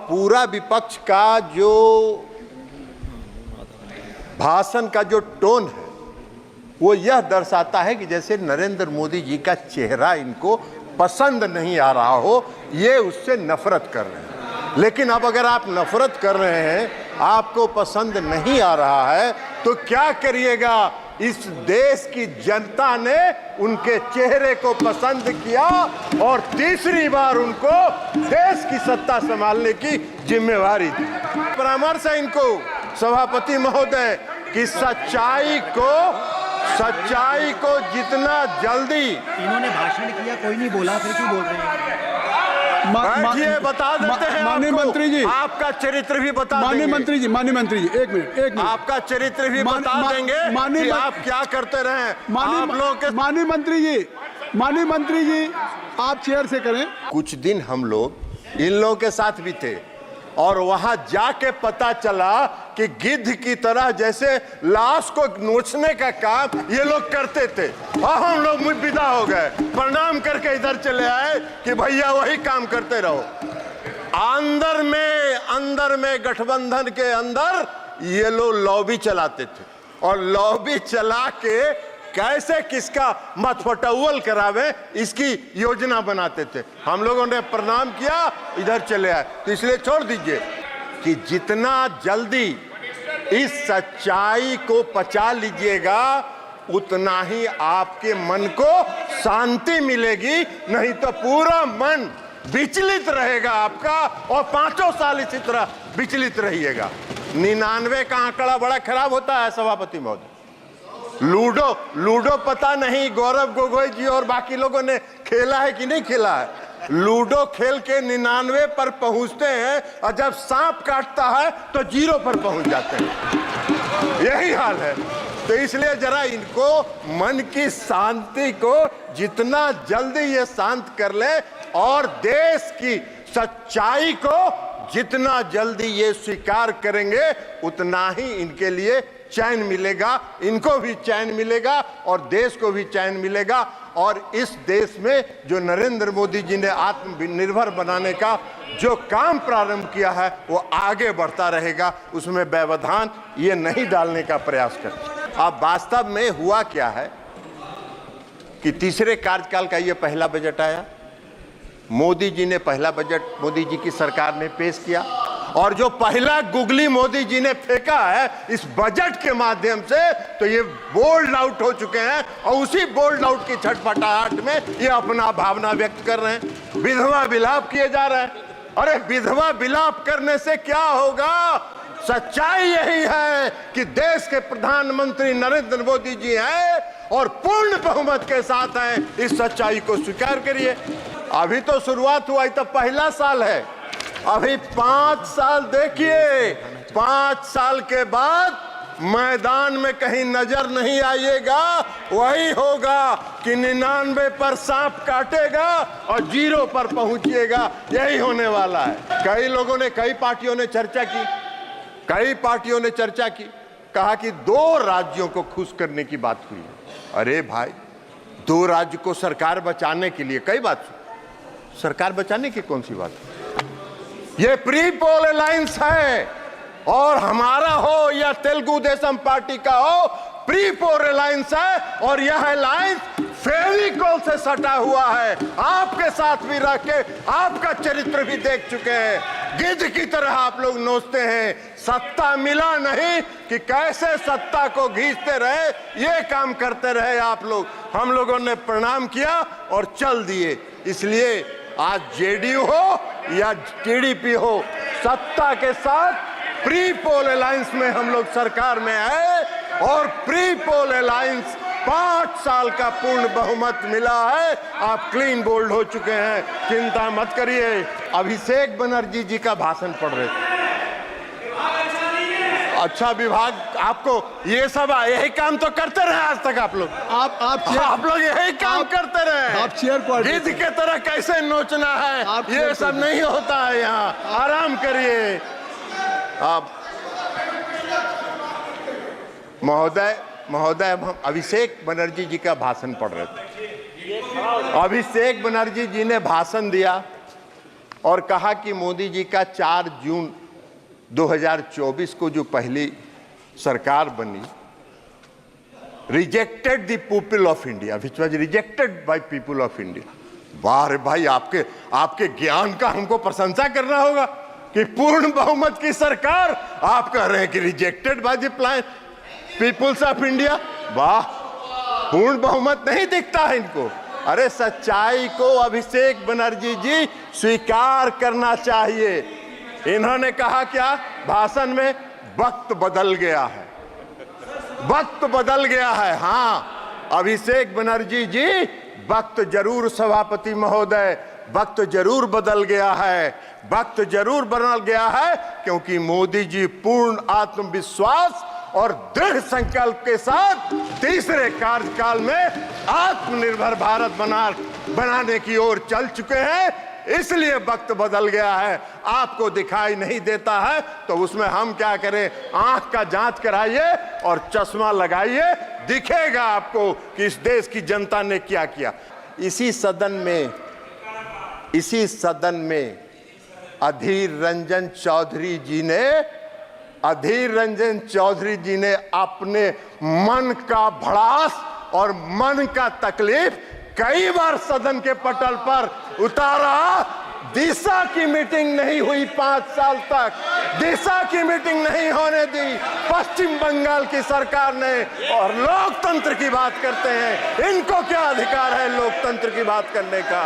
पूरा विपक्ष का जो भाषण का जो टोन है वो यह दर्शाता है कि जैसे नरेंद्र मोदी जी का चेहरा इनको पसंद नहीं आ रहा हो, ये उससे नफरत कर रहे हैं। लेकिन अब अगर आप नफरत कर रहे हैं, आपको पसंद नहीं आ रहा है, तो क्या करिएगा? इस देश की जनता ने उनके चेहरे को पसंद किया और तीसरी बार उनको देश की सत्ता संभालने की जिम्मेवारी दी। परामर्श है इनको सभापति महोदय कि सच्चाई को जितना जल्दी। इन्होंने भाषण किया, कोई नहीं बोला, फिर क्यों बोल रहे हैं? बैठिए, बता देते हैं माननीय मंत्री जी, आपका चरित्र भी बता देंगे। माननीय मंत्री जी, एक मिनट आपका चरित्र भी बता देंगे कि आप क्या करते रहे आप लोग के। माननीय मंत्री जी आप चेयर से करें। कुछ दिन हम लोग इन लोगों के साथ भी थे और वहां जाके पता चला कि गिद्ध की तरह जैसे लाश को नोचने का काम ये लोग करते थे। और हम लोग विदा हो गए, प्रणाम करके इधर चले आए कि भैया वही काम करते रहो। अंदर में गठबंधन के अंदर ये लोग लॉबी चलाते थे और लॉबी चला के कैसे किसका मतफटौल करावे इसकी योजना बनाते थे। हम लोगों ने प्रणाम किया, इधर चले आए। तो इसलिए छोड़ दीजिए कि जितना जल्दी इस सच्चाई को पचा लीजिएगा उतना ही आपके मन को शांति मिलेगी, नहीं तो पूरा मन विचलित रहेगा आपका और 5 साल इसी तरह विचलित रहिएगा। 99 का आंकड़ा बड़ा खराब होता है सभापति महोदय। लूडो पता नहीं गौरव गोगोई जी और बाकी लोगों ने खेला है कि नहीं खेला है। लूडो खेल के 99 पर पहुंचते हैं और जब सांप काटता है तो 0 पर पहुंच जाते हैं। यही हाल है। तो इसलिए जरा इनको मन की शांति को जितना जल्दी ये शांत कर ले और देश की सच्चाई को जितना जल्दी ये स्वीकार करेंगे उतना ही इनके लिए चैन मिलेगा, इनको भी चैन मिलेगा और देश को भी चैन मिलेगा। और इस देश में जो नरेंद्र मोदी जी ने आत्मनिर्भर बनाने का जो काम प्रारंभ किया है वो आगे बढ़ता रहेगा, उसमें व्यवधान ये नहीं डालने का प्रयास करें। अब वास्तव में हुआ क्या है कि तीसरे कार्यकाल का ये पहला बजट आया, मोदी जी ने पहला बजट मोदी जी की सरकार ने पेश किया और जो पहला गुगली मोदी जी ने फेंका है इस बजट के माध्यम से, तो ये बोल्ड आउट हो चुके हैं और उसी बोल्ड आउट की छटपटाहट में ये अपना भावना व्यक्त कर रहे हैं। विधवा विलाप किए जा रहे हैं। अरे विधवा विलाप करने से क्या होगा? सच्चाई यही है कि देश के प्रधानमंत्री नरेंद्र मोदी जी हैं और पूर्ण बहुमत के साथ हैं। इस सच्चाई को स्वीकार करिए। अभी तो शुरुआत हुआ, तो पहला साल है। अभी 5 साल देखिए, 5 साल के बाद मैदान में कहीं नजर नहीं आइएगा। वही होगा कि 99 पर सांप काटेगा और 0 पर पहुंचिएगा। यही होने वाला है। कई पार्टियों ने चर्चा की, कहा कि 2 राज्यों को खुश करने की बात हुई है। अरे भाई, 2 राज्य को सरकार बचाने के लिए कई बात, सरकार बचाने की कौन सी बात है? ये प्री पोल अलायंस है और हमारा हो या तेलुगु देशम पार्टी का हो, प्री पोल अलायंस है और यह अलायंस फेविकोल से सटा हुआ है। आपके साथ भी रह के आपका चरित्र भी देख चुके हैं। गिद्ध की तरह आप लोग नोचते हैं। सत्ता मिला नहीं कि कैसे सत्ता को घींचते रहे, ये काम करते रहे आप लोग। हम लोगों ने प्रणाम किया और चल दिए। इसलिए आज जेडीयू हो या टीडीपी हो, सत्ता के साथ प्री पोल अलायंस में हम लोग सरकार में आए और प्री पोल अलायंस 5 साल का पूर्ण बहुमत मिला है। आप क्लीन बोल्ड हो चुके हैं, चिंता मत करिए। अभिषेक बनर्जी जी का भाषण पढ़ रहे थे। अच्छा विभाग, आपको ये सब यही काम तो करते रहे आज तक आप लोग। आप लोग यही काम करते रहे। आप चेयर पर गिद्ध के तरह कैसे नोचना है, ये सब नहीं होता है यहाँ। आराम करिए आप। महोदय हम अभिषेक बनर्जी जी का भाषण पढ़ रहे थे। अभिषेक बनर्जी जी ने भाषण दिया और कहा कि मोदी जी का 4 जून 2024 को जो पहली सरकार बनी, rejected the people of India, which was rejected by people of India. वाह रे भाई, आपके ज्ञान का हमको प्रशंसा करना होगा कि पूर्ण बहुमत की सरकार, आप कह रहे हैं कि rejected by the peoples of India. वाह, पूर्ण बहुमत नहीं दिखता है इनको। अरे सच्चाई को अभिषेक बनर्जी जी स्वीकार करना चाहिए। इन्होंने कहा क्या भाषण में, वक्त बदल गया है, वक्त बदल गया है। हाँ अभिषेक बनर्जी जी, वक्त जरूर, सभापति महोदय, वक्त जरूर बदल गया है, वक्त जरूर बदल गया है, क्योंकि मोदी जी पूर्ण आत्मविश्वास और दृढ़ संकल्प के साथ तीसरे कार्यकाल में आत्मनिर्भर भारत बनाने की ओर चल चुके हैं। इसलिए वक्त बदल गया है। आपको दिखाई नहीं देता है तो उसमें हम क्या करें, आंख का जांच कराइए और चश्मा लगाइए, दिखेगा आपको कि इस देश की जनता ने क्या किया। इसी सदन में अधीर रंजन चौधरी जी ने अपने मन का भड़ास और मन का तकलीफ कई बार सदन के पटल पर उतारा। दिशा की मीटिंग नहीं हुई 5 साल तक, दिशा की मीटिंग नहीं होने दी पश्चिम बंगाल की सरकार ने। और लोकतंत्र की बात करते हैं, इनको क्या अधिकार है लोकतंत्र की बात करने का?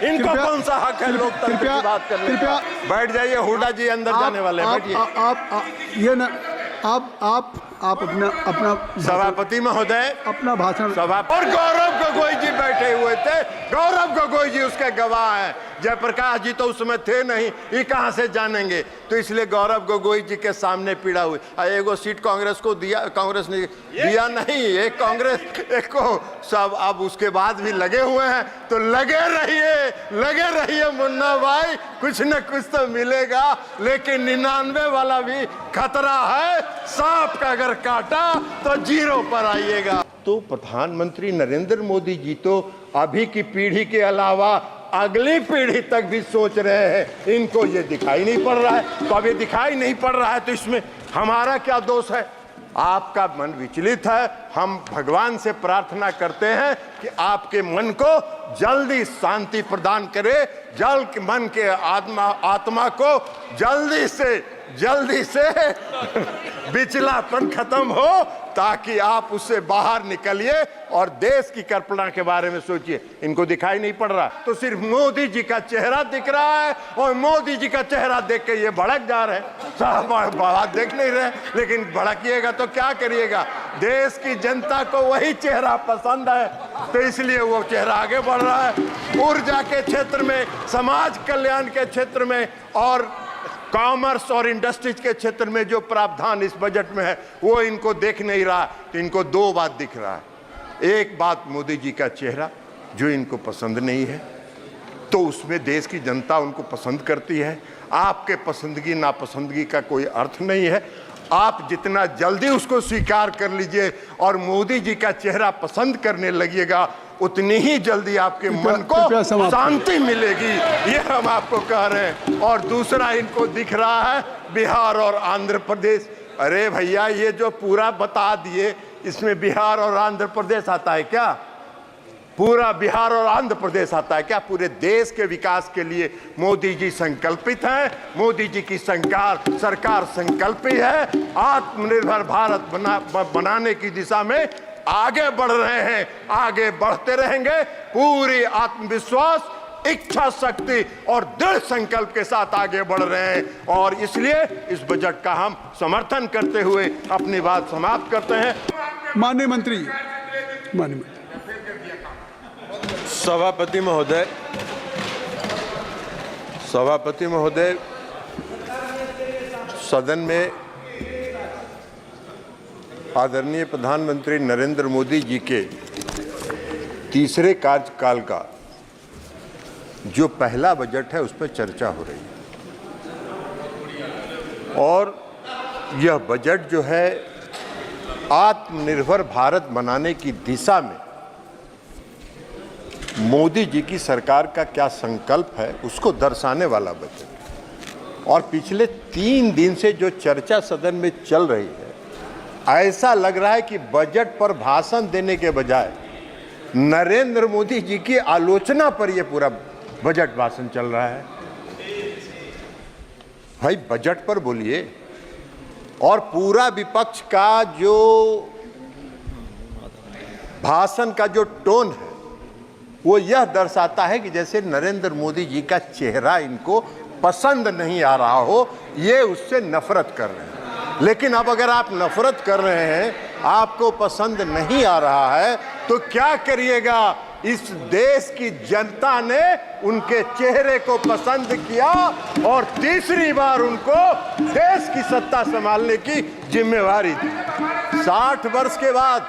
इनको कौन सा हक है लोकतंत्र की बात करने का? बैठ जाइए, हुड्डा जी अंदर जाने वाले हैं, बैठिए। आप अपना सभापति महोदय, अपना भाषण। और गौरव गोगोई जी बैठे हुए थे, गौरव गोगोई जी उसके गवाह हैं। जयप्रकाश जी तो उसमें थे नहीं, ये कहां से जानेंगे? तो इसलिए गौरव गोगोई जी के सामने पीड़ा हुई। एगो सीट कांग्रेस को दिया, कांग्रेस ने दिया नहीं, एक कांग्रेस एक को सब। अब उसके बाद भी लगे हुए हैं, तो लगे रहिए मुन्ना भाई, कुछ न कुछ तो मिलेगा। लेकिन 99 वाला भी खतरा है, सांप का अगर काटा तो 0 पर आइएगा। तो प्रधानमंत्री नरेंद्र मोदी जी तो अभी की पीढ़ी के अलावा अगली पीढ़ी तक भी सोच रहे हैं। इनको ये दिखाई नहीं पड़ रहा है। तो अब ये दिखाई नहीं पड़ रहा है तो इसमें हमारा क्या दोष है? आपका मन विचलित है। हम भगवान से प्रार्थना करते हैं कि आपके मन को जल्दी शांति प्रदान करे, मन के आत्मा को जल्दी से विचलापन खत्म हो, ताकि आप उससे बाहर निकलिए और देश की कल्पना के बारे में सोचिए। इनको दिखाई नहीं पड़ रहा, तो सिर्फ मोदी जी का चेहरा दिख रहा है, और मोदी जी का चेहरा देख के ये भड़क जा रहे हैं। साहब बात देख नहीं रहे, लेकिन भड़किएगा तो क्या करिएगा? देश की जनता को वही चेहरा पसंद है, तो इसलिए वो चेहरा आगे बढ़ रहा है। ऊर्जा के क्षेत्र में, समाज कल्याण के क्षेत्र में और कॉमर्स और इंडस्ट्रीज के क्षेत्र में जो प्रावधान इस बजट में है, वो इनको देख नहीं रहा। तो इनको 2 बात दिख रहा है। एक बात, मोदी जी का चेहरा जो इनको पसंद नहीं है, तो उसमें देश की जनता उनको पसंद करती है। आपके पसंदगी नापसंदगी का कोई अर्थ नहीं है। आप जितना जल्दी उसको स्वीकार कर लीजिए और मोदी जी का चेहरा पसंद करने लगिएगा, उतनी ही जल्दी आपके मन को शांति मिलेगी। ये हम आपको कह रहे हैं। और दूसरा, इनको दिख रहा है बिहार और आंध्र प्रदेश। अरे भैया, ये जो पूरा बता दिए, इसमें बिहार और आंध्र प्रदेश आता है क्या? पूरा बिहार और आंध्र प्रदेश आता है क्या? पूरे देश के विकास के लिए मोदी जी संकल्पित हैं। मोदी जी की सरकार संकल्पित है। आत्मनिर्भर भारत बनाने की दिशा में आगे बढ़ रहे हैं, आगे बढ़ते रहेंगे। पूरी आत्मविश्वास, इच्छा शक्ति और दृढ़ संकल्प के साथ आगे बढ़ रहे हैं। और इसलिए इस बजट का हम समर्थन करते हुए अपनी बात समाप्त करते हैं। माननीय मंत्री, सभापति महोदय, सदन में आदरणीय प्रधानमंत्री नरेंद्र मोदी जी के तीसरे कार्यकाल का जो पहला बजट है, उस पर चर्चा हो रही है। और यह बजट जो है आत्मनिर्भर भारत बनाने की दिशा में मोदी जी की सरकार का क्या संकल्प है उसको दर्शाने वाला बजट। और पिछले 3 दिन से जो चर्चा सदन में चल रही है, ऐसा लग रहा है कि बजट पर भाषण देने के बजाय नरेंद्र मोदी जी की आलोचना पर यह पूरा बजट भाषण चल रहा है। भाई बजट पर बोलिए। और पूरा विपक्ष का जो भाषण का जो टोन है वो यह दर्शाता है कि जैसे नरेंद्र मोदी जी का चेहरा इनको पसंद नहीं आ रहा हो, ये उससे नफरत कर रहे हैं। लेकिन अब अगर आप नफरत कर रहे हैं, आपको पसंद नहीं आ रहा है, तो क्या करिएगा? इस देश की जनता ने उनके चेहरे को पसंद किया और तीसरी बार उनको देश की सत्ता संभालने की जिम्मेवारी दी। 60 वर्ष के बाद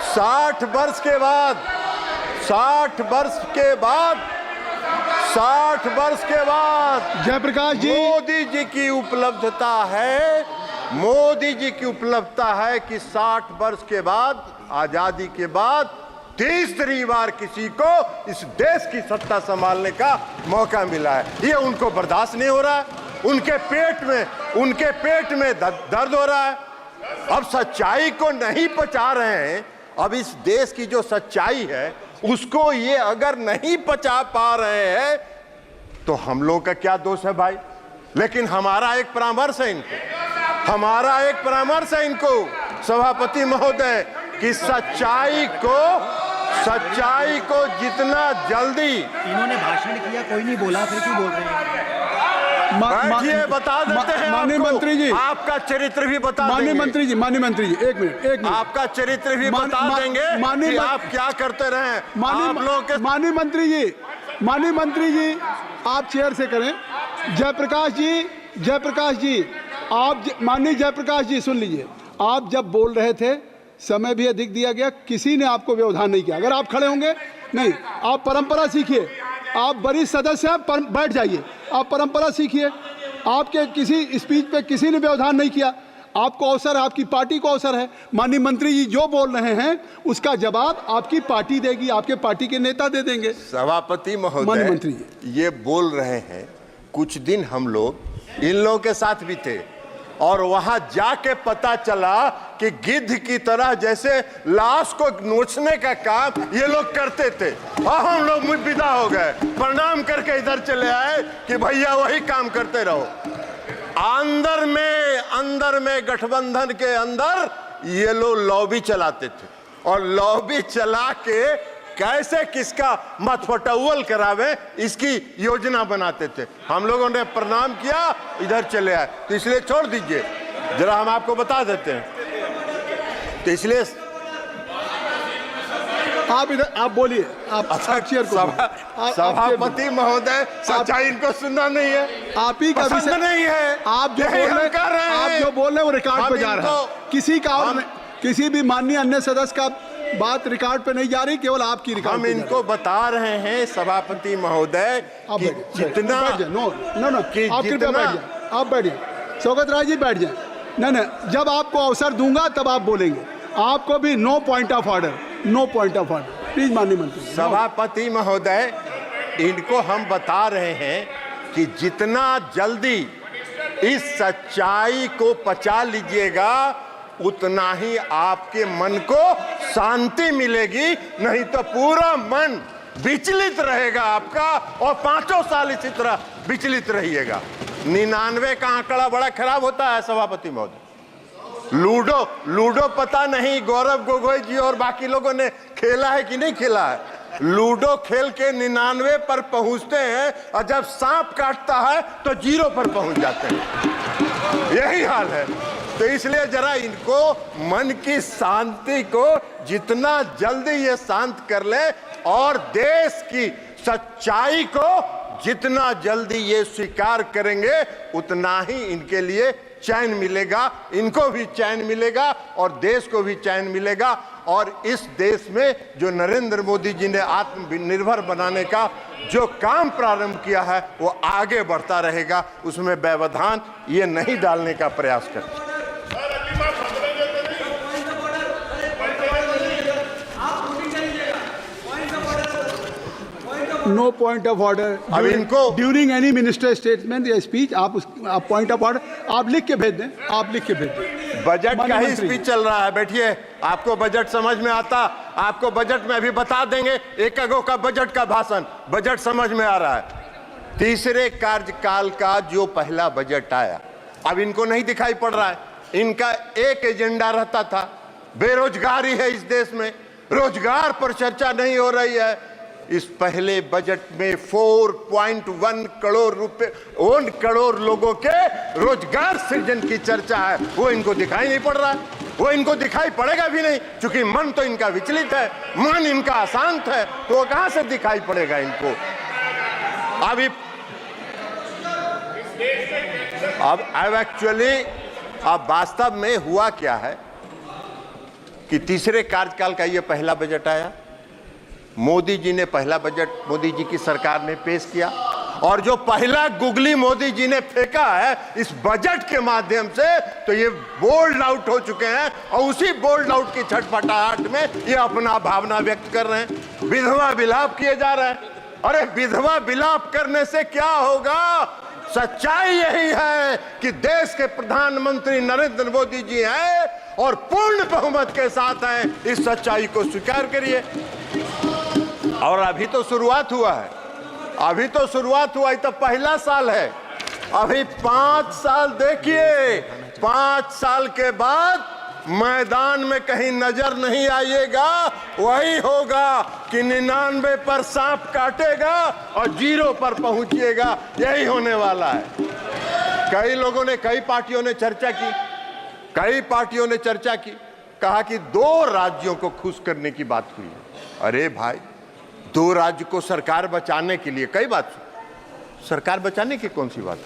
60 वर्ष के बाद 60 वर्ष के बाद 60 वर्ष के बाद जयप्रकाश जी, मोदी जी की उपलब्धता है, मोदी जी की उपलब्धता है कि 60 वर्ष के बाद, आजादी के बाद तीसरी बार किसी को इस देश की सत्ता संभालने का मौका मिला है। ये उनको बर्दाश्त नहीं हो रहा है। उनके पेट में दर्द हो रहा है। अब सच्चाई को नहीं पचा रहे हैं। अब इस देश की जो सच्चाई है उसको ये अगर नहीं पचा पा रहे हैं तो हम लोग का क्या दोष है भाई? लेकिन हमारा एक परामर्श है इनको, सभापति महोदय, कि सच्चाई को जितना जल्दी। इन्होंने भाषण किया, कोई नहीं बोला, फिर क्यों बोल रहे हैं? बैठिए, बता देते हैं माननीय आपको। मंत्री जी, आपका चरित्र भी बता देंगे। माननीय मंत्री जी, एक मिनट आपका चरित्र भी बता देंगे कि आप क्या करते रहे। माननीय मंत्री जी, आप चेयर से करें। जयप्रकाश जी, आप माननीय जयप्रकाश जी सुन लीजिए। आप जब बोल रहे थे समय भी अधिक दिया गया, किसी ने आपको व्यवधान नहीं किया। अगर आप खड़े होंगे, नहीं, आप परंपरा सीखिए। आप वरिष्ठ सदस्य हैं, बैठ जाइए। आप परंपरा सीखिए। आपके किसी स्पीच पे किसी ने व्यवधान नहीं किया। आपको अवसर है, आपकी पार्टी को अवसर है। माननीय मंत्री जी जो बोल रहे हैं उसका जवाब आपकी पार्टी देगी, आपके पार्टी के नेता दे देंगे। सभापति महोदय, माननीय मंत्री जी ये बोल रहे हैं। कुछ दिन हम लोग इन लोगों के साथ भी थे और वहां जाके पता चला कि गिद्ध की तरह जैसे लाश को नोचने का काम ये लोग करते थे। और हम लोग विदा हो गए, प्रणाम करके इधर चले आए कि भैया वही काम करते रहो। अंदर में गठबंधन के अंदर ये लोग लॉबी चलाते थे और लॉबी चला के कैसे किसका मतफटौल करावे इसकी योजना बनाते थे। हम लोगों ने प्रणाम किया, इधर चले आए। तो इसलिए छोड़ दीजिए, जरा हम आपको बता देते हैं। तो इसलिए आप इधर आप बोलिए। आप चेयर को सभापति महोदय, सच्चाई इनको सुनना नहीं है, आप ही का पसंद नहीं है। आप जो बोल रहे हैं वो रिकॉर्ड पे जा रहा है। किसी भी माननीय अन्य सदस्य का बात रिकॉर्ड पे नहीं जा रही, केवल आपकी रिकॉर्ड। हम इनको बता रहे हैं सभापति महोदय कि जितना आप बैठिए। सौगत राय जी बैठ जाए। नहीं, जब आपको अवसर दूंगा तब आप बोलेंगे। आपको भी no point of order please. माननीय मंत्री, सभापति महोदय, इनको हम बता रहे हैं कि जितना जल्दी इस सच्चाई को पचा लीजिएगा उतना ही आपके मन को शांति मिलेगी। नहीं तो पूरा मन विचलित रहेगा आपका और 5 साल इसी तरह विचलित रहिएगा। 99 का आंकड़ा बड़ा खराब होता है सभापति महोदय। लूडो पता नहीं गौरव गोगोई जी और बाकी लोगों ने खेला है कि नहीं खेला है। लूडो खेल के 99 पर पहुंचते हैं और जब सांप काटता है तो 0 पर पहुंच जाते हैं। यही हाल है। तो इसलिए जरा इनको मन की शांति को जितना जल्दी ये शांत कर ले और देश की सच्चाई को जितना जल्दी ये स्वीकार करेंगे उतना ही इनके लिए चैन मिलेगा, इनको भी चैन मिलेगा और देश को भी चैन मिलेगा। और इस देश में जो नरेंद्र मोदी जी ने आत्मनिर्भर बनाने का जो काम प्रारंभ किया है वो आगे बढ़ता रहेगा, उसमें व्यवधान ये नहीं डालने का प्रयास करें। नो पॉइंट ऑफ ऑर्डर अब इनको- ड्यूरिंग एनी मिनिस्टर स्टेटमेंट या स्पीच आप पॉइंट ऑफ ऑर्डर आप लिख के भेज दें, आप लिख के भेज दें। बजट का ही मंत्री। स्पीच चल रहा है, बैठिए। आपको बजट समझ में आता, आपको बजट में अभी बता देंगे। एक अगो का बजट का भाषण, बजट समझ में आ रहा है। तीसरे कार्यकाल का जो पहला बजट आया, अब इनको नहीं दिखाई पड़ रहा है। इनका एक एजेंडा रहता था, बेरोजगारी है इस देश में, रोजगार पर चर्चा नहीं हो रही है। इस पहले बजट में 4.1 करोड़ रुपए 1 करोड़ लोगों के रोजगार सृजन की चर्चा है। वो इनको दिखाई नहीं पड़ रहा है, वो इनको दिखाई पड़ेगा भी नहीं, क्योंकि मन तो इनका विचलित है, मन इनका अशांत है, तो वो कहां से दिखाई पड़ेगा इनको। अब एक्चुअली अब वास्तव में हुआ क्या है कि तीसरे कार्यकाल का ये पहला बजट आया। मोदी जी ने पहला बजट मोदी जी की सरकार ने पेश किया, और जो पहला गुगली मोदी जी ने फेंका है इस बजट के माध्यम से, तो ये बोल्ड आउट हो चुके हैं, और उसी बोल्ड आउट की छटपटाहट में ये अपना भावना व्यक्त कर रहे हैं। विधवा विलाप किए जा रहे हैं। अरे विधवा विलाप करने से क्या होगा? सच्चाई यही है कि देश के प्रधानमंत्री नरेंद्र मोदी जी हैं और पूर्ण बहुमत के साथ हैं। इस सच्चाई को स्वीकार करिए। और अभी तो शुरुआत हुआ है, अभी तो शुरुआत हुआ है, तो पहला साल है। अभी 5 साल देखिए, 5 साल के बाद मैदान में कहीं नजर नहीं आइएगा। वही होगा कि 99 पर सांप काटेगा और 0 पर पहुंचिएगा। यही होने वाला है। कई लोगों ने, कई पार्टियों ने चर्चा की, कई पार्टियों ने चर्चा की, कहा कि 2 राज्यों को खुश करने की बात हुई है। अरे भाई, 2 राज्य को सरकार बचाने के लिए कई बात, सरकार बचाने की कौन सी बात?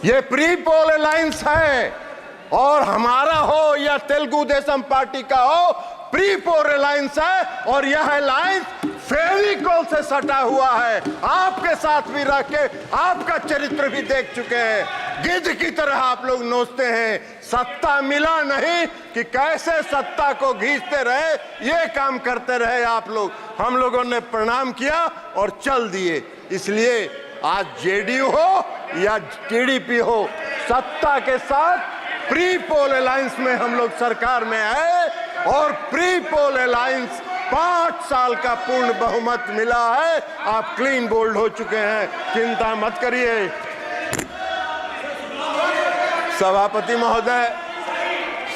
ये प्री पोल अलायंस है, और हमारा हो या तेलुगु देशम पार्टी का हो, प्री पोल अलायंस है। और यह अलायंस फेविकोल से सटा हुआ है। आपके साथ भी रह के आपका चरित्र भी देख चुके हैं। गिद्ध की तरह आप लोग नोचते हैं। सत्ता मिला नहीं कि कैसे सत्ता को घींचते रहे, ये काम करते रहे आप लोग। हम लोगों ने प्रणाम किया और चल दिए। इसलिए आज जेडीयू हो या टीडीपी हो, सत्ता के साथ प्री पोल अलायंस में हम लोग सरकार में आए, और प्री पोल अलायंस 5 साल का पूर्ण बहुमत मिला है। आप क्लीन बोल्ड हो चुके हैं, चिंता मत करिए। सभापति महोदय,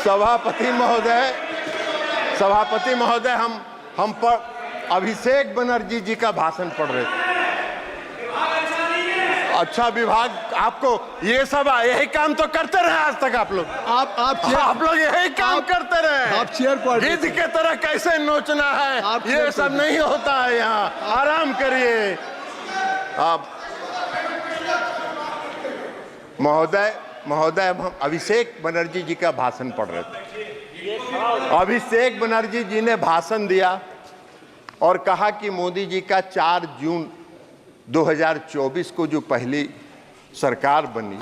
सभापति महोदय, सभापति महोदय, हम पर अभिषेक बनर्जी जी का भाषण पढ़ रहे थे। अच्छा विभाग, आपको ये सब यही काम तो करते रहे आज तक आप लोग। आप लोग यही काम करते रहे। आप चेयर पर गिद्ध के तरह कैसे नोचना है, ये सब नहीं होता है यहाँ। आराम करिए आप। महोदय, हम अभिषेक बनर्जी जी का भाषण पढ़ रहे थे। अभिषेक बनर्जी जी ने भाषण दिया और कहा कि मोदी जी का 4 जून 2024 को जो पहली सरकार बनी,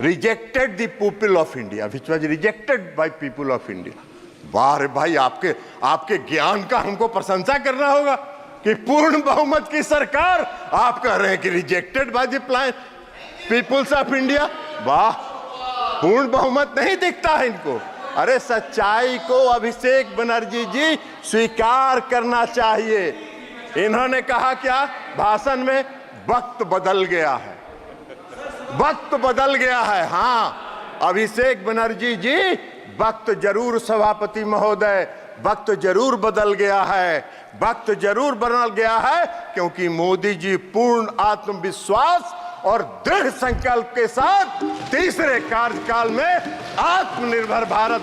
rejected the people of India, which was rejected by people of India. वाह रे भाई, आपके ज्ञान का हमको प्रशंसा करना होगा कि पूर्ण बहुमत की सरकार आप कह रहे हैं कि rejected by the peoples of India. वाह, पूर्ण बहुमत नहीं दिखता है इनको। अरे सच्चाई को अभिषेक बनर्जी जी स्वीकार करना चाहिए। इन्होंने कहा क्या भाषण में? वक्त बदल गया है, वक्त बदल गया है। हाँ अभिषेक बनर्जी जी, वक्त जरूर, सभापति महोदय, वक्त जरूर बदल गया है, वक्त जरूर बदल गया है, क्योंकि मोदी जी पूर्ण आत्मविश्वास और दृढ़ संकल्प के साथ तीसरे कार्यकाल में आत्मनिर्भर भारत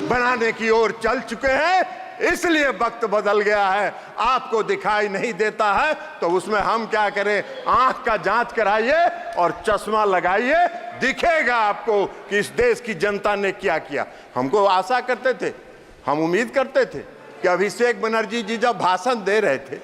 बनाने की ओर चल चुके हैं। इसलिए वक्त बदल गया है। आपको दिखाई नहीं देता है तो उसमें हम क्या करें? आंख का जांच कराइए और चश्मा लगाइए, दिखेगा आपको कि इस देश की जनता ने क्या किया। हमको आशा करते थे, हम उम्मीद करते थे कि अभिषेक बनर्जी जी जब भाषण दे रहे थे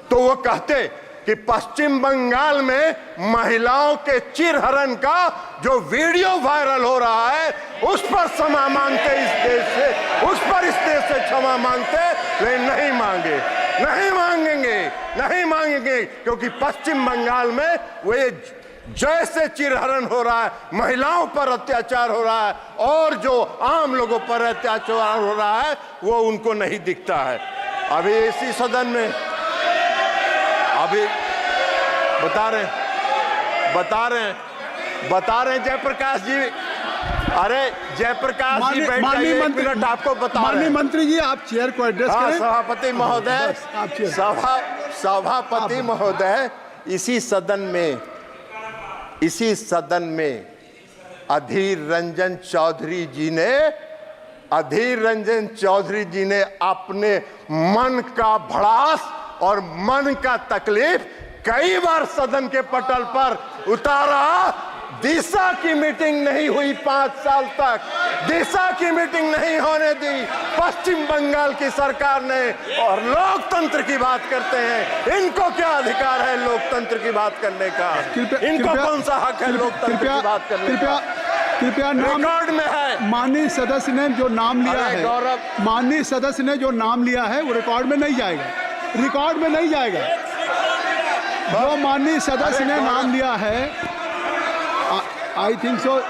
तो वो कहते कि पश्चिम बंगाल में महिलाओं के चिरहरण का जो वीडियो वायरल हो रहा है उस पर क्षमा मांगते, इस देश से, उस पर इस देश से क्षमा मांगते, वे नहीं मांगे। नहीं मांगेंगे, नहीं मांगेंगे, क्योंकि पश्चिम बंगाल में वो ये जैसे चिरहरण हो रहा है, महिलाओं पर अत्याचार हो रहा है और जो आम लोगों पर अत्याचार हो रहा है वो उनको नहीं दिखता है। अभी इसी सदन में अभी बता रहे हैं जयप्रकाश जी, अरे जयप्रकाश जी बैठ जाइए, एक मिनट आपको बता रहे माननीय हैं। मंत्री जी आप चेयर को एड्रेस हाँ, करें। सभापति महोदय, बस, आप चेयर। सभापति महोदय, इसी सदन में अधीर रंजन चौधरी जी ने अपने मन का भड़ास और मन का तकलीफ कई बार सदन के पटल पर उतारा। दिशा की मीटिंग नहीं हुई 5 साल तक, दिशा की मीटिंग नहीं होने दी पश्चिम बंगाल की सरकार ने। और लोकतंत्र की बात करते हैं, इनको क्या अधिकार है लोकतंत्र की बात करने का? इनको कौन सा हक है लोकतंत्र की बात करने का? कृपया नाम रिकॉर्ड में है। माननीय सदस्य ने जो नाम लिया अरे है, गौरव, माननीय सदस्य ने जो नाम लिया है वो रिकॉर्ड में नहीं जाएगा, रिकॉर्ड में नहीं जाएगा। जो माननीय सदस्य ने नाम लिया है, I think so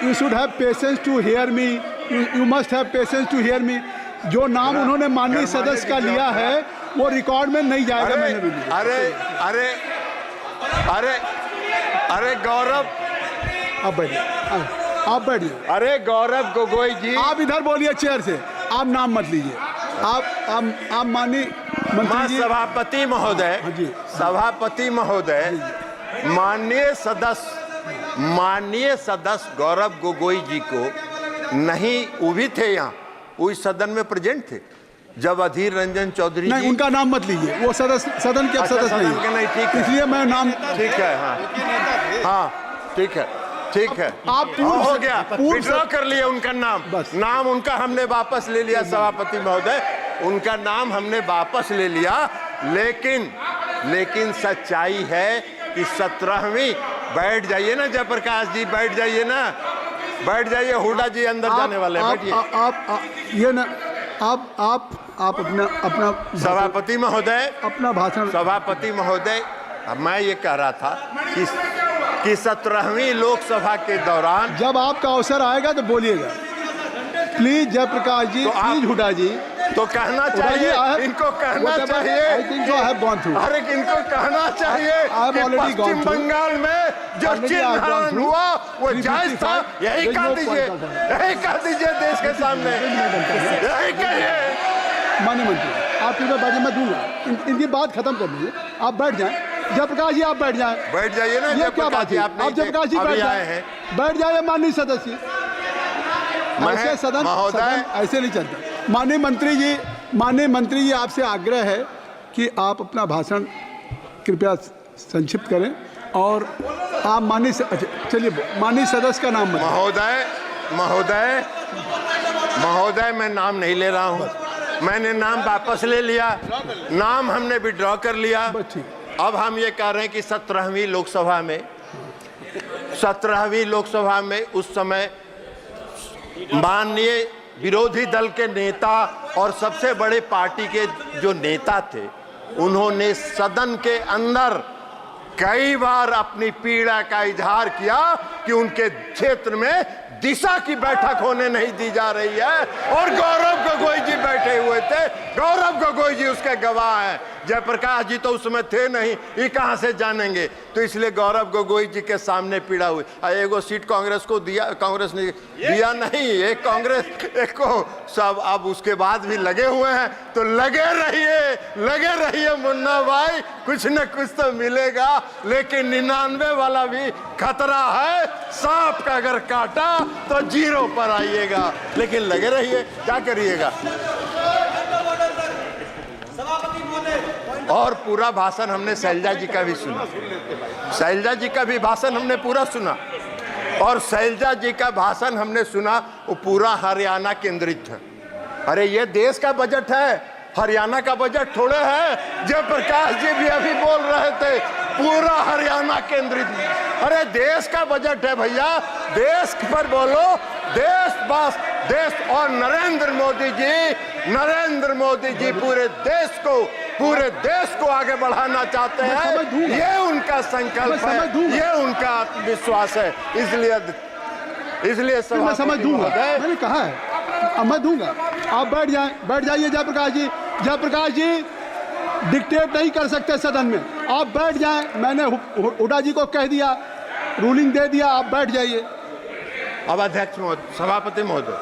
you should have patience to hear me, you must have patience to hear me. जो नाम उन्होंने माननीय सदस्य का लिया है वो रिकॉर्ड में नहीं जाएगा। मैंने भी लिया। अरे गौरव, आप बैठिए। अरे गौरव गोगोई जी, आप इधर बोलिए चेयर से, आप नाम मत लीजिए। आप माननीय मंत्री जी, सभापति महोदय, हाँ जी, सभापति महोदय, माननीय सदस्य गौरव गोगोई जी को नहीं, वो भी थे यहाँ, वो इस सदन में प्रेजेंट थे जब अधीर रंजन चौधरी नहीं, जी, उनका नाम मत लीजिए, वो सदस्य सदन के अब अच्छा, सदस्य सदन के नहीं, ठीक है। इसलिए मैं नाम, ठीक है, हाँ ठीक है, ठीक है, आप पूर्व हो से- गया, पूर्व विड्रॉ से- कर लिए उनका नाम, बस। नाम उनका हमने वापस ले लिया सभापति महोदय, उनका नाम हमने वापस ले लिया। लेकिन सच्चाई है कि 17वीं, बैठ जाइए ना जयप्रकाश जी, बैठ जाइए ना, बैठ जाइए, हुड्डा जी अंदर जाने वाले हैं, बैठिए। आप अपना सभापति महोदय, अपना भाषण, सभापति महोदय, मैं ये कह रहा था कि 17वीं लोकसभा के दौरान जब आपका अवसर आएगा तो बोलिएगा प्लीज। जयप्रकाश जी, तो आप- प्लीज हुड्डा जी, तो कहना चाहिए, इनको कहना चाहिए, आई think so I have gone through. अरे इनको कहना चाहिए have कि already gone पश्चिम through. बंगाल में जो Already I have gone चिरहरण through. हुआ वो 355, जायज था, यही there is कह no दीजिए, point of order. यही कह दीजिए देश के सामने, यही कहिए। माननीय मंत्री, आप कृपया बैठिए, मैं दूंगा, इनकी बात खत्म कर दीजिए, आप बैठ जाएं। जयप्रकाश जी आप बैठ जाएं। बैठ जाइए ना ये क्या जयप्रकाश बात जी, है? आप आप जयप्रकाश जी बैठ अभी आए जाएं, हैं। बैठ जाइए माननीय सदस्य। मैं- ऐसे सदन ऐसे नहीं चलता। माननीय मंत्री जी आपसे आग्रह है कि आप अपना भाषण कृपया संक्षिप्त करें और आप चलिए माननीय सदस्य का नाम बताएं। महोदय मैं नाम नहीं ले रहा हूँ, मैंने नाम वापस ले लिया, नाम हमने विड्रॉ कर लिया। बस ठीक। अब हम ये कह रहे हैं कि 17वीं लोकसभा में उस समय माननीय विरोधी दल के नेता और सबसे बड़े पार्टी के जो नेता थे, उन्होंने सदन के अंदर कई बार अपनी पीड़ा का इजहार किया कि उनके क्षेत्र में दिशा की बैठक होने नहीं दी जा रही है, और गौरव गोगोई जी बैठे हुए थे, गौरव गोगोई जी उसके गवाह हैं। जयप्रकाश जी तो उसमें थे नहीं, ये कहां से जानेंगे? तो इसलिए गौरव गोगोई जी के सामने पीड़ा हुई। एगो सीट कांग्रेस को दिया, कांग्रेस ने दिया नहीं, एक कांग्रेस एक को सब, अब उसके बाद भी लगे हुए हैं, तो लगे रहिए मुन्ना भाई, कुछ न कुछ तो मिलेगा। लेकिन 99 वाला भी खतरा है, सांप का अगर काटा तो 0 पर आइएगा, लेकिन लगे रहिए, क्या करिएगा। और पूरा भाषण हमने शैलजा जी का भी सुना, शैलजा जी का भी भाषण हमने पूरा सुना, और शैलजा जी का भाषण हमने सुना, वो पूरा हरियाणा केंद्रित है। अरे ये देश का बजट है, हरियाणा का बजट थोड़े है। जयप्रकाश जी भी अभी बोल रहे थे पूरा हरियाणा केंद्रित, अरे देश का बजट है भैया, देश पर बोलो, देश बस देश और नरेंद्र मोदी जी पूरे देश को आगे बढ़ाना चाहते हैं। ये उनका संकल्प है, ये उनका आत्मविश्वास है। इसलिए मैं समझ दूंगा, मैंने कहा है, अब मैं दूंगा। आप बैठ जाइए जयप्रकाश जी डिक्टेट नहीं कर सकते सदन में, आप बैठ जाएं। मैंने हुड्डा जी को कह दिया, रूलिंग दे दिया, आप बैठ जाइए। अब अध्यक्ष महोदय, सभापति महोदय,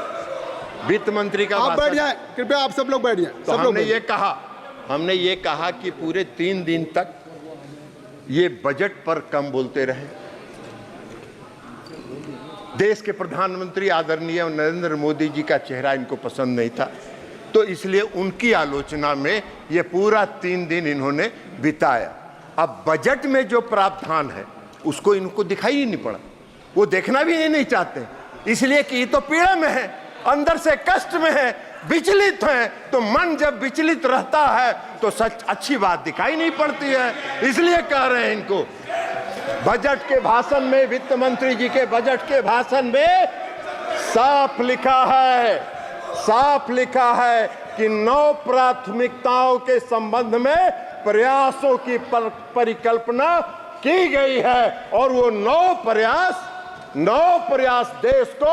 वित्त मंत्री का आप बैठ जाएं, कृपया आप सब लोग बैठ जाएं। तो हमने ये कहा कि पूरे 3 दिन तक ये बजट पर कम बोलते रहे। देश के प्रधानमंत्री आदरणीय नरेंद्र मोदी जी का चेहरा इनको पसंद नहीं था, तो इसलिए उनकी आलोचना में ये पूरा 3 दिन इन्होंने बिताया। अब बजट में जो प्रावधान है उसको इनको दिखाई ही नहीं पड़ा, वो देखना भी नहीं चाहते, इसलिए कि ये तो पीड़ा में है, अंदर से कष्ट में है, विचलित है। तो मन जब विचलित रहता है तो सच अच्छी बात दिखाई नहीं पड़ती है, इसलिए कह रहे हैं इनको। बजट के भाषण में, वित्त मंत्री जी के बजट के भाषण में साफ लिखा है कि 9 प्राथमिकताओं के संबंध में प्रयासों की परिकल्पना की गई है, और वो 9 प्रयास देश को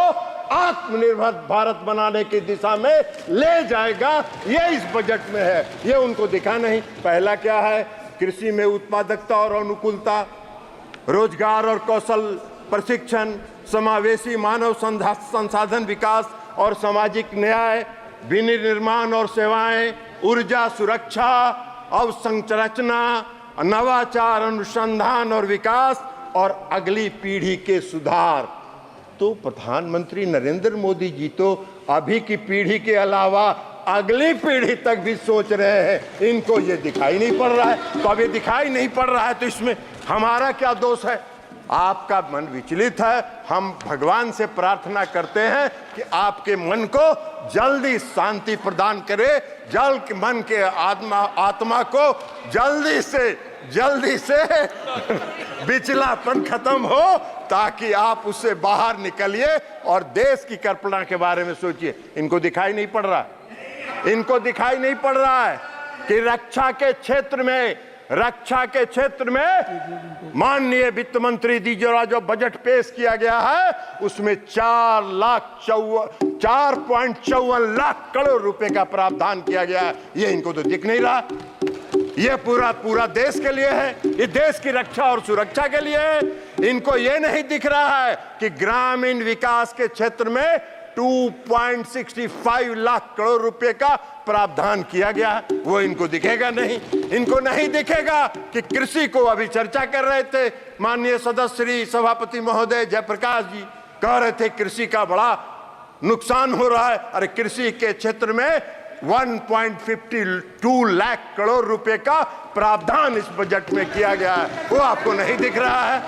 आत्मनिर्भर भारत बनाने की दिशा में ले जाएगा। ये इस बजट में है, ये उनको दिखा नहीं। पहला क्या है? कृषि में उत्पादकता और अनुकूलता, रोजगार और कौशल प्रशिक्षण, समावेशी मानव संसाधन विकास और सामाजिक न्याय, विनिर्माण और सेवाएं, ऊर्जा सुरक्षा, अवसंरचना, नवाचार, अनुसंधान और विकास, और अगली पीढ़ी के सुधार। तो प्रधानमंत्री नरेंद्र मोदी जी तो अभी की पीढ़ी के अलावा अगली पीढ़ी तक भी सोच रहे हैं, इनको ये दिखाई नहीं पड़ रहा है। तो अब ये दिखाई नहीं पड़ रहा है तो इसमें हमारा क्या दोष है? आपका मन विचलित है, हम भगवान से प्रार्थना करते हैं कि आपके मन को जल्दी शांति प्रदान करे, मन के आत्मा को जल्दी से विचलापन खत्म हो, ताकि आप उससे बाहर निकलिए और देश की कल्पना के बारे में सोचिए। इनको दिखाई नहीं पड़ रहा है कि रक्षा के क्षेत्र में माननीय वित्त मंत्री जी जो बजट पेश किया गया है उसमें 4.54 लाख करोड़ रुपए का प्रावधान किया गया है। ये इनको तो दिख नहीं रहा। ये पूरा देश के लिए है, ये देश की रक्षा और सुरक्षा के लिए है। इनको ये नहीं दिख रहा है कि ग्रामीण विकास के क्षेत्र में 2.65 लाख करोड़ रुपए का प्रावधान किया गया है, वो इनको दिखेगा नहीं। इनको नहीं दिखेगा कि कृषि को अभी चर्चा कर रहे थे माननीय सदस्य श्री सभापति महोदय जयप्रकाश जी, कह रहे थे कृषि का बड़ा नुकसान हो रहा है। अरे कृषि के क्षेत्र में 1.52 लाख करोड़ रुपए का प्रावधान इस बजट में किया गया है, वो आपको नहीं दिख रहा है।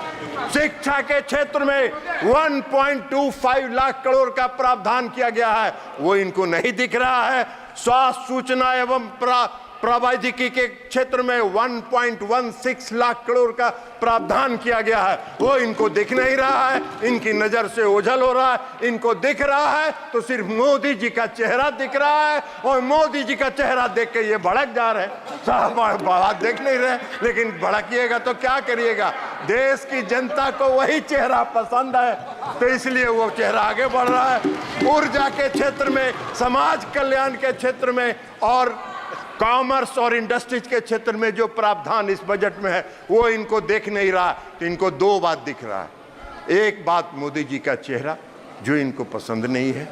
शिक्षा के क्षेत्र में 1.25 लाख करोड़ का प्रावधान किया गया है, वो इनको नहीं दिख रहा है। स्वास्थ्य सूचना एवं प्रौद्योगिकी के क्षेत्र में 1.16 लाख करोड़ का प्रावधान किया गया है, वो इनको दिख नहीं रहा है। इनकी नजर से ओझल हो रहा है। इनको दिख रहा है तो सिर्फ मोदी जी का चेहरा दिख रहा है, और मोदी जी का चेहरा देख के ये भड़क जा रहे हैं। साहब बात देख नहीं रहे, लेकिन भड़किएगा तो क्या करिएगा? देश की जनता को वही चेहरा पसंद है, तो इसलिए वो चेहरा आगे बढ़ रहा है। ऊर्जा के क्षेत्र में, समाज कल्याण के क्षेत्र में और कॉमर्स और इंडस्ट्रीज के क्षेत्र में जो प्रावधान इस बजट में है वो इनको देख नहीं रहा। तो इनको 2 बात दिख रहा है। एक बात मोदी जी का चेहरा जो इनको पसंद नहीं है,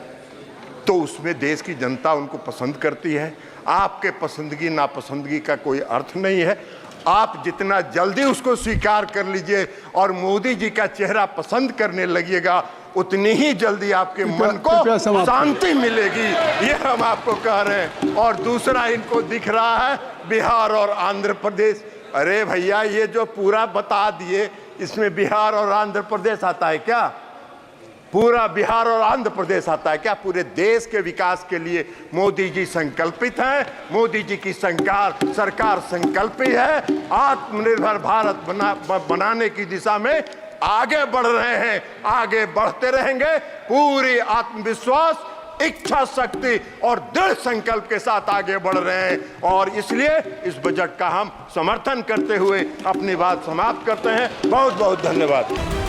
तो उसमें देश की जनता उनको पसंद करती है। आपके पसंदगी नापसंदगी का कोई अर्थ नहीं है। आप जितना जल्दी उसको स्वीकार कर लीजिए और मोदी जी का चेहरा पसंद करने लगिएगा, उतनी ही जल्दी आपके मन को शांति मिलेगी, ये हम आपको कह रहे हैं। और दूसरा इनको दिख रहा है बिहार और आंध्र प्रदेश। अरे भैया, ये जो पूरा बता दिए, इसमें बिहार और आंध्र प्रदेश आता है क्या? पूरा बिहार और आंध्र प्रदेश आता है क्या? पूरे देश के विकास के लिए मोदी जी संकल्पित हैं। मोदी जी की सरकार संकल्पित है। आत्मनिर्भर भारत बनाने की दिशा में आगे बढ़ रहे हैं, आगे बढ़ते रहेंगे। पूरी आत्मविश्वास इच्छा शक्ति और दृढ़ संकल्प के साथ आगे बढ़ रहे हैं और इसलिए इस बजट का हम समर्थन करते हुए अपनी बात समाप्त करते हैं। बहुत बहुत धन्यवाद।